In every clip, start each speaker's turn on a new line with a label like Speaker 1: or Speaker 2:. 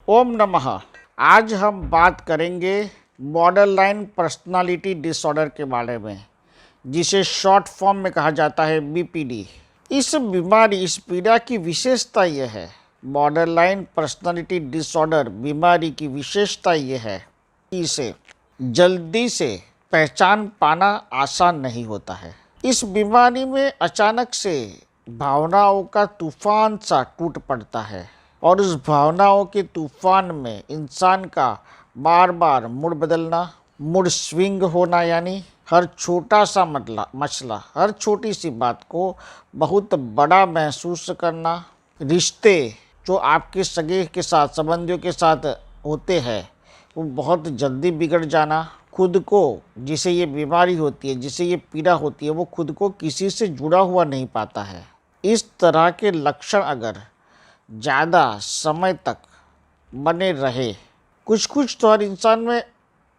Speaker 1: ओम नमः। आज हम बात करेंगे बॉर्डरलाइन पर्सनालिटी डिसऑर्डर के बारे में, जिसे शॉर्ट फॉर्म में कहा जाता है बीपीडी। इस बीमारी, इस पीड़ा की विशेषता यह है, बॉर्डरलाइन पर्सनालिटी डिसऑर्डर बीमारी की विशेषता यह है कि इसे जल्दी से पहचान पाना आसान नहीं होता है। इस बीमारी में अचानक से भावनाओं का तूफान सा टूट पड़ता है और उस भावनाओं के तूफान में इंसान का बार बार मूड बदलना, मूड स्विंग होना, यानी हर छोटा सा मसला, हर छोटी सी बात को बहुत बड़ा महसूस करना, रिश्ते जो आपके सगे के साथ, संबंधियों के साथ होते हैं वो बहुत जल्दी बिगड़ जाना, खुद को, जिसे ये बीमारी होती है, जिसे ये पीड़ा होती है, वो खुद को किसी से जुड़ा हुआ नहीं पाता है। इस तरह के लक्षण अगर ज़्यादा समय तक बने रहे, कुछ तो हर इंसान में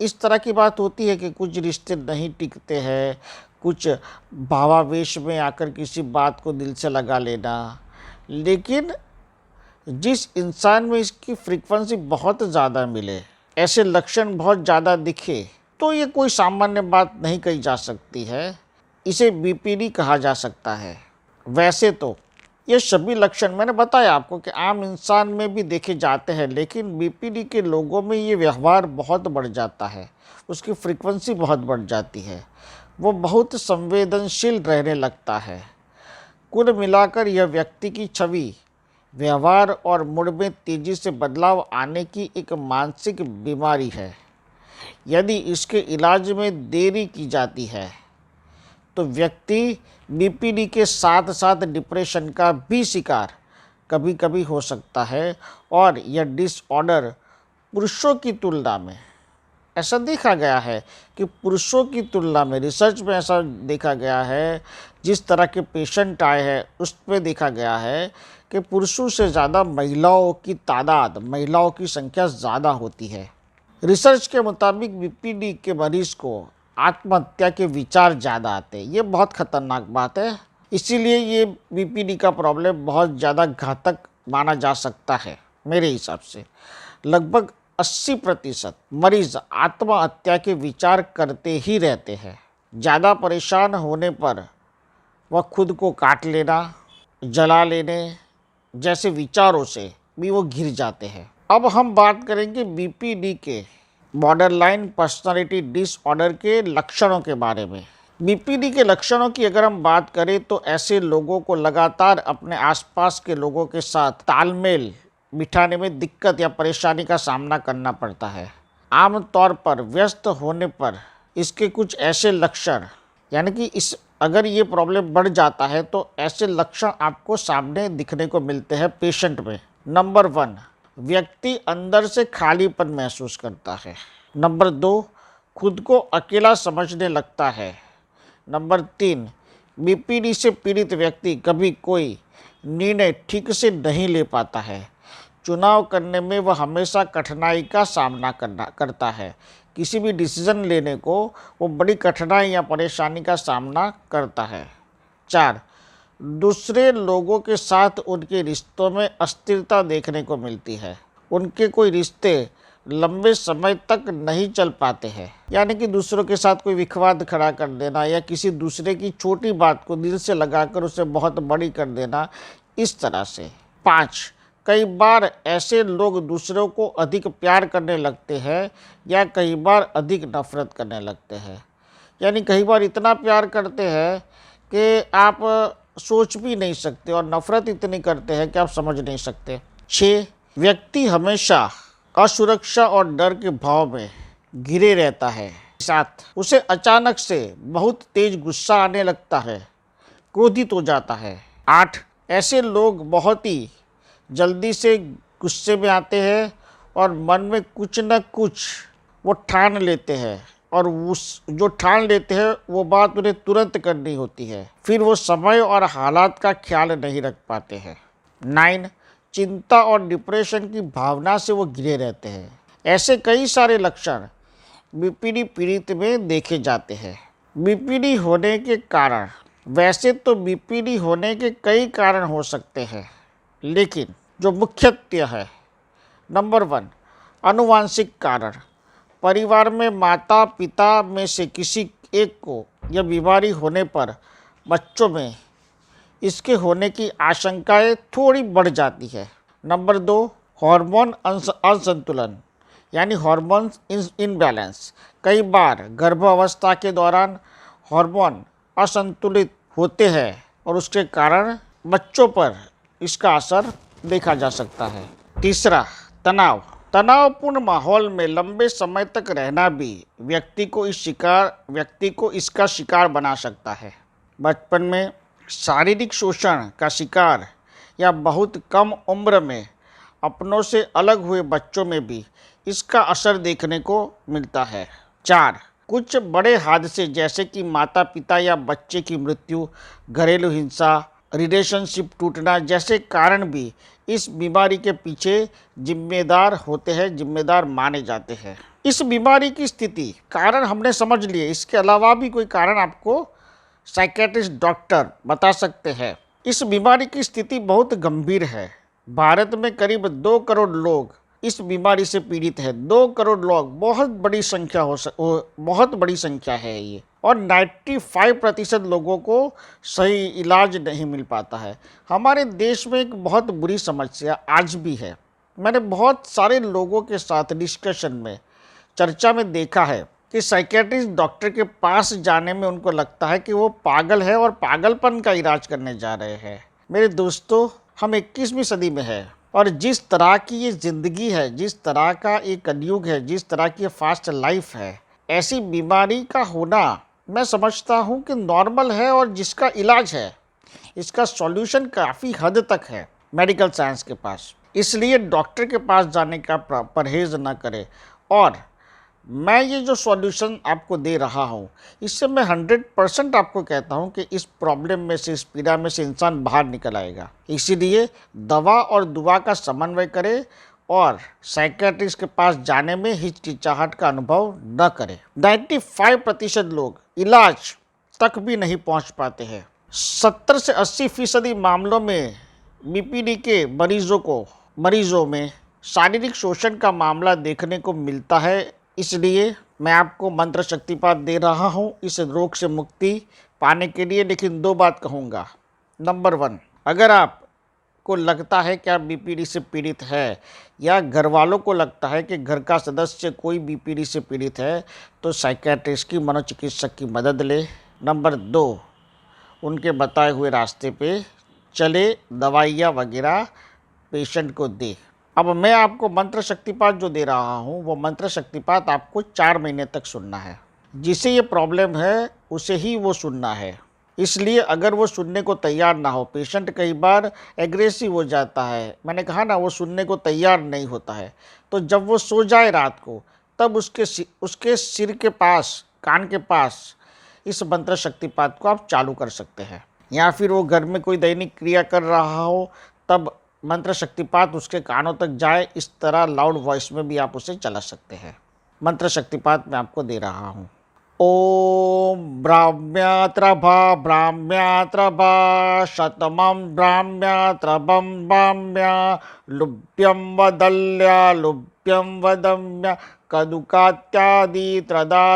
Speaker 1: इस तरह की बात होती है कि कुछ रिश्ते नहीं टिकते हैं, कुछ भावावेश में आकर किसी बात को दिल से लगा लेना। लेकिन जिस इंसान में इसकी फ्रीक्वेंसी बहुत ज़्यादा मिले, ऐसे लक्षण बहुत ज़्यादा दिखे, तो ये कोई सामान्य बात नहीं कही जा सकती है, इसे बीपीडी कहा जा सकता है। वैसे तो ये सभी लक्षण मैंने बताया आपको कि आम इंसान में भी देखे जाते हैं, लेकिन बीपीडी के लोगों में ये व्यवहार बहुत बढ़ जाता है, उसकी फ्रीक्वेंसी बहुत बढ़ जाती है, वो बहुत संवेदनशील रहने लगता है। कुल मिलाकर यह व्यक्ति की छवि, व्यवहार और मूड में तेज़ी से बदलाव आने की एक मानसिक बीमारी है। यदि इसके इलाज में देरी की जाती है तो व्यक्ति बीपीडी के साथ साथ डिप्रेशन का भी शिकार कभी कभी हो सकता है। और यह डिसऑर्डर पुरुषों की तुलना में, ऐसा देखा गया है कि पुरुषों की तुलना में, रिसर्च में ऐसा देखा गया है, जिस तरह के पेशेंट आए हैं उस पर देखा गया है कि पुरुषों से ज़्यादा महिलाओं की तादाद, महिलाओं की संख्या ज़्यादा होती है। रिसर्च के मुताबिक बीपीडी के मरीज़ को आत्महत्या के विचार ज़्यादा आते हैं। ये बहुत ख़तरनाक बात है, इसीलिए ये बीपीडी का प्रॉब्लम बहुत ज़्यादा घातक माना जा सकता है। मेरे हिसाब से लगभग 80% मरीज़ आत्महत्या के विचार करते ही रहते हैं। ज़्यादा परेशान होने पर वह खुद को काट लेना, जला लेने जैसे विचारों से भी वो घिर जाते हैं। अब हम बात करेंगे बीपीडी के, बॉर्डरलाइन पर्सनालिटी डिसऑर्डर के लक्षणों के बारे में। बीपीडी के लक्षणों की अगर हम बात करें तो ऐसे लोगों को लगातार अपने आसपास के लोगों के साथ तालमेल बिठाने में दिक्कत या परेशानी का सामना करना पड़ता है। आमतौर पर व्यस्त होने पर इसके कुछ ऐसे लक्षण, यानी कि अगर ये प्रॉब्लम बढ़ जाता है तो ऐसे लक्षण आपको सामने दिखने को मिलते हैं पेशेंट में। नंबर 1, व्यक्ति अंदर से खालीपन महसूस करता है। नंबर 2, खुद को अकेला समझने लगता है। नंबर 3, बीपीडी से पीड़ित व्यक्ति कभी कोई निर्णय ठीक से नहीं ले पाता है। चुनाव करने में वह हमेशा कठिनाई का सामना करता है। किसी भी डिसीजन लेने को वो बड़ी कठिनाई या परेशानी का सामना करता है। 4, दूसरे लोगों के साथ उनके रिश्तों में अस्थिरता देखने को मिलती है। उनके कोई रिश्ते लंबे समय तक नहीं चल पाते हैं, यानी कि दूसरों के साथ कोई विवाद खड़ा कर देना या किसी दूसरे की छोटी बात को दिल से लगाकर उसे बहुत बड़ी कर देना, इस तरह से। 5, कई बार ऐसे लोग दूसरों को अधिक प्यार करने लगते हैं या कई बार अधिक नफरत करने लगते हैं, यानी कई बार इतना प्यार करते हैं कि आप सोच भी नहीं सकते और नफरत इतनी करते हैं कि आप समझ नहीं सकते। 6, व्यक्ति हमेशा असुरक्षा और डर के भाव में घिरे रहता है। 7, उसे अचानक से बहुत तेज गुस्सा आने लगता है, क्रोधित हो जाता है। 8, ऐसे लोग बहुत ही जल्दी से गुस्से में आते हैं और मन में कुछ न कुछ वो ठान लेते हैं और उस जो ठान लेते हैं वो बात उन्हें तुरंत करनी होती है, फिर वो समय और हालात का ख्याल नहीं रख पाते हैं। 9, चिंता और डिप्रेशन की भावना से वो घिरे रहते हैं। ऐसे कई सारे लक्षण बीपीडी पीड़ित में देखे जाते हैं। बीपीडी होने के कारण, वैसे तो बीपीडी होने के कई कारण हो सकते हैं, लेकिन जो मुख्यतः है नंबर 1, आनुवंशिक कारण। परिवार में माता पिता में से किसी एक को यह बीमारी होने पर बच्चों में इसके होने की आशंकाएं थोड़ी बढ़ जाती है। नंबर 2, हार्मोन असंतुलन यानी हार्मोन्स इनबैलेंस। कई बार गर्भावस्था के दौरान हार्मोन असंतुलित होते हैं और उसके कारण बच्चों पर इसका असर देखा जा सकता है। तीसरा, तनाव। तनावपूर्ण माहौल में लंबे समय तक रहना भी व्यक्ति को इसका शिकार बना सकता है। बचपन में शारीरिक शोषण का शिकार या बहुत कम उम्र में अपनों से अलग हुए बच्चों में भी इसका असर देखने को मिलता है। 4, कुछ बड़े हादसे जैसे कि माता पिता या बच्चे की मृत्यु, घरेलू हिंसा, रिलेशनशिप टूटना जैसे कारण भी इस बीमारी के पीछे जिम्मेदार माने जाते हैं। इस बीमारी की स्थिति कारण हमने समझ लिए, इसके अलावा भी कोई कारण आपको साइकेट्रिस्ट डॉक्टर बता सकते हैं। इस बीमारी की स्थिति बहुत गंभीर है। भारत में करीब 2 करोड़ लोग इस बीमारी से पीड़ित है। 2 करोड़ लोग बहुत बड़ी संख्या है ये। और 95% लोगों को सही इलाज नहीं मिल पाता है। हमारे देश में एक बहुत बुरी समस्या आज भी है। मैंने बहुत सारे लोगों के साथ डिस्कशन में, चर्चा में देखा है कि साइकेट्रिस्ट डॉक्टर के पास जाने में उनको लगता है कि वो पागल है और पागलपन का इलाज करने जा रहे हैं। मेरे दोस्तों, हम 21वीं सदी में है और जिस तरह की ये ज़िंदगी है, जिस तरह का ये कलयुग है, जिस तरह की ये फास्ट लाइफ है, ऐसी बीमारी का होना मैं समझता हूँ कि नॉर्मल है और जिसका इलाज है, इसका सॉल्यूशन काफ़ी हद तक है मेडिकल साइंस के पास। इसलिए डॉक्टर के पास जाने का परहेज़ न करें। और मैं ये जो सॉल्यूशन आपको दे रहा हूँ, इससे मैं 100% आपको कहता हूँ कि इस प्रॉब्लम में से, इस पीड़ा में से इंसान बाहर निकल आएगा। इसीलिए दवा और दुआ का समन्वय करें और साइकेट्रिस्ट के पास जाने में हिचकिचाहट का अनुभव न करें। 95% लोग इलाज तक भी नहीं पहुँच पाते हैं। 70 से 80% मामलों में बीपीडी के मरीजों में शारीरिक शोषण का मामला देखने को मिलता है। इसलिए मैं आपको मंत्र शक्तिपात दे रहा हूँ इस रोग से मुक्ति पाने के लिए। लेकिन 2 बात कहूँगा। नंबर 1, अगर आपको लगता है कि आप बीपीडी से पीड़ित है या घर वालों को लगता है कि घर का सदस्य कोई बीपीडी से पीड़ित है, तो साइकेट्रिस्ट की, मनोचिकित्सक की मदद ले। नंबर 2, उनके बताए हुए रास्ते पे चले, दवाइयाँ वगैरह पेशेंट को दे। अब मैं आपको मंत्र शक्तिपात जो दे रहा हूँ, वो मंत्र शक्तिपात आपको 4 महीने तक सुनना है। जिसे ये प्रॉब्लम है उसे ही वो सुनना है। इसलिए अगर वो सुनने को तैयार ना हो, पेशेंट कई बार एग्रेसिव हो जाता है, मैंने कहा ना, वो सुनने को तैयार नहीं होता है, तो जब वो सो जाए रात को, तब उसके सिर के पास, कान के पास इस मंत्र शक्तिपात को आप चालू कर सकते हैं। या फिर वो घर में कोई दैनिक क्रिया कर रहा हो, तब मंत्र शक्तिपात उसके कानों तक जाए, इस तरह लाउड वॉइस में भी आप उसे चला सकते हैं। मंत्र शक्तिपात मैं आपको दे रहा हूँ। ओम ब्राह्म्यात्रभा शतमं ब्राह्म्या लुभ्यं वदम्य कदुकात्यादि त्रदा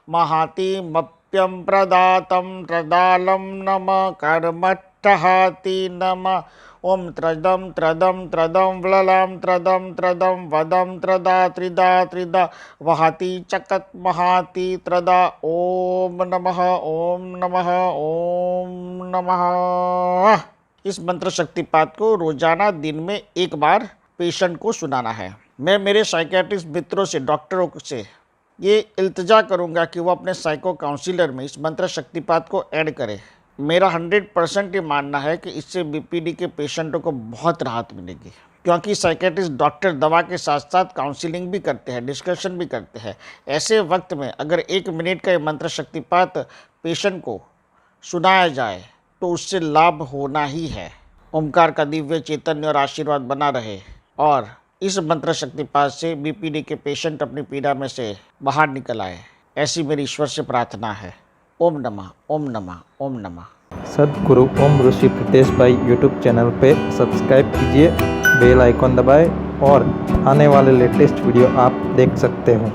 Speaker 1: महातिमप्यं प्रदातं त्रदालं नमः कर्मट्टहाति नमः। ओम त्रदम व्ललां त्रदम वदम त्रदा त्रिदा वहाति चकत महाति त्रदा। ओम नमः। इस मंत्र शक्तिपात को रोजाना दिन में 1 बार पेशेंट को सुनाना है। मैं मेरे साइकेट्रिस्ट मित्रों से, डॉक्टरों से ये इल्तिजा करूँगा कि वो अपने साइको काउंसिलर में इस मंत्र शक्तिपात को ऐड करें। मेरा 100% ये मानना है कि इससे बीपीडी के पेशेंटों को बहुत राहत मिलेगी, क्योंकि साइकेट्रिस्ट डॉक्टर दवा के साथ साथ काउंसलिंग भी करते हैं, डिस्कशन भी करते हैं। ऐसे वक्त में अगर 1 मिनट का ये मंत्र शक्तिपात पेशेंट को सुनाया जाए तो उससे लाभ होना ही है। ओमकार का दिव्य चैतन्य और आशीर्वाद बना रहे और इस मंत्र शक्तिपात से बीपीडी के पेशेंट अपनी पीड़ा में से बाहर निकल आए, ऐसी मेरी ईश्वर से प्रार्थना है। ओम नमः।
Speaker 2: सद्गुरु ओम ऋषि प्रितेश भाई यूट्यूब चैनल पे सब्सक्राइब कीजिए, बेल आइकॉन दबाएं और आने वाले लेटेस्ट वीडियो आप देख सकते हो।